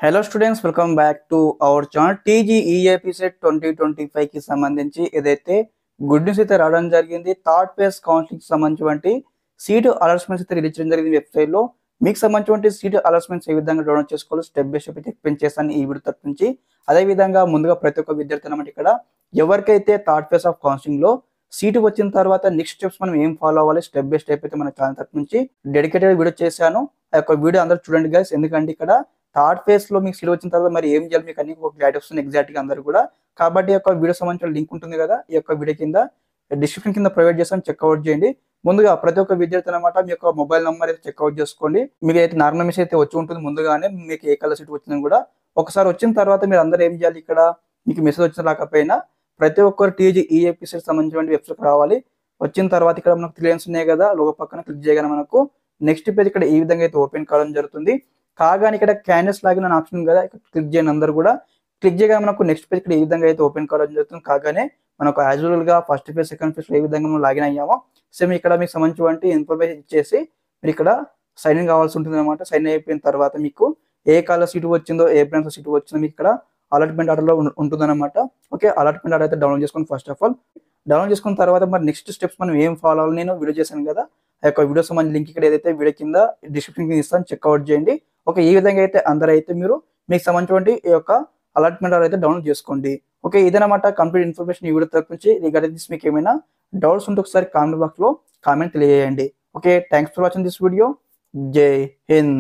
Hello students, welcome back to our channel. TGEAP CET 2025 కి సంబంధించి ఏదైతే గుడ్ న్యూస్ అయితే రావడం జరిగింది. థర్డ్ ఫేజ్ కౌన్సిలింగ్ సంబంధించినటువంటి సీటు అలాట్మెంట్స్ అయితే రిలీజ్ చేయడం జరిగింది వెబ్సైట్ లో. మీకు సంబంధించినటువంటి సీటు అలాట్మెంట్స్ ఏ విధంగా డౌన్లోడ్ చేసుకోవాలో స్టెప్ బై స్టెప్ అయితే ఎక్స్ప్లెయిన్ చేస్తాను ఈ వీడియో తరపు నుంచి. అదే విధంగా ముందుగా ప్రతి ఒక్క విద్యార్థి అన్నమాట ఇక్కడ ఎవరికైతే థర్డ్ ఫేజ్ ఆఫ్ కౌన్సిలింగ్ లో సీటు వచ్చిన తర్వాత నెక్స్ట్ స్టెప్స్ మనం ఏం ఫాలో అవ్వాలి స్టెప్ బై స్టెప్ అయితే మన ఛానల్ తరపు నుంచి డెడికేటెడ్ వీడియో చేశాను. ఆ యొక్క వీడియో అందరూ చూడండి గైస్, ఎందుకంటే ఇక్కడ థర్డ్ ఫేజ్ లో మీకు సీట్ వచ్చిన తర్వాత మరి ఏం చేయాలి మీకు అన్ని ఒక క్లారిటీ వస్తుంది ఎగ్జాక్ట్ గా అందరూ కూడా. కాబట్టి ఈ యొక్క వీడియో సంబంధించిన లింక్ ఉంటుంది కదా, ఈ యొక్క వీడియో కింద డిస్క్రిప్షన్ కింద ప్రొవైడ్ చేస్తాను, చెక్అవుట్ చేయండి. ముందుగా ప్రతి ఒక్క విద్యార్థి అనమాట మీ యొక్క మొబైల్ నెంబర్ అయితే చెక్అవుట్ చేసుకోండి. మీకు అయితే నార్మల్ మెసేజ్ అయితే వచ్చి ఉంటుంది ముందుగానే, మీకు ఏ కలర్ సీట్ వచ్చిందని కూడా. ఒకసారి వచ్చిన తర్వాత మీరు అందరూ ఏం చేయాలి, ఇక్కడ మీకు మెసేజ్ వచ్చిన రాకపోయినా ప్రతి ఒక్కరు టీజీఈఏపీ సెట్ సంబంధించిన వెబ్సైట్ రావాలి. వచ్చిన తర్వాత ఇక్కడ మనకు 3 లైన్స్ ఉన్నాయి కదా, లోగో పక్కన క్లిక్ చేయగానే మనకు నెక్స్ట్ పేజ్ ఇక్కడ ఈ విధంగా అయితే ఓపెన్ కావడం జరుగుతుంది. కాగానే ఇక్కడ క్యాండిడేట్స్ లాగిన్ అనే ఆప్షన్ ఉంది కదా, ఇక్కడ క్లిక్ చేయండి. అందరూ కూడా క్లిక్ చేయగానే మనకు నెక్స్ట్ పేజ్ ఇక్కడ ఈ విధంగా అయితే ఓపెన్ కావడం జరుగుతుంది. కాగానే మనకు యాజువల్ గా ఫస్ట్ పేజ్ సెకండ్ పేజ్ ఏ విధంగా మనం లాగిన్ అయ్యామో సేమ్ ఇక్కడ మీకు సంబంధించి ఇన్ఫర్మేషన్ ఇచ్చేసి మీరు ఇక్కడ సైన్ ఇన్ కావాల్సి ఉంటుంది అనమాట. సైన్ అయిపోయిన తర్వాత మీకు ఏ కాలర్ సీటు వచ్చిందో ఏ బ్రాంచ్ సీటు వచ్చిందో మీకు ఇక్కడ అలాట్మెంట్ ఆర్డర్ లో ఉంటుంది అనమాట. ఓకే, అలాట్మెంట్ ఆర్డర్ అయితే డౌన్లోడ్ చేసుకోండి. ఫస్ట్ ఆఫ్ ఆల్ డౌన్లోడ్ చేసుకున్న తర్వాత మరి నెక్స్ట్ స్టెప్స్ మనం ఏం ఫాలో అవ్వాలి నేను వీడియో చేశాను కదా, ఆ యొక్క వీడియో సంబంధించిన లింక్ ఇక్కడ ఏదైతే వీడియో కింద డిస్క్రిప్షన్ కింద ఇస్తాను, చెక్అవుట్ చేయండి. ఓకే, ఈ విధంగా అయితే అందరూ అయితే మీరు మీకు సంబంధించిన ఈ యొక్క అలాట్మెంట్ ఆర్డర్ అయితే డౌన్లోడ్ చేసుకోండి. ఓకే, ఇదనమాట కంప్లీట్ ఇన్ఫర్మేషన్ ఈ వీడియో తరపు నుంచి. రిగార్డింగ్ దిస్ మీకు ఏమైనా డౌట్స్ ఉంటే ఒకసారి కామెంట్ బాక్స్ లో కామెంట్ తెలియజేయండి. Okay, thanks for watching this video. జై హింద్.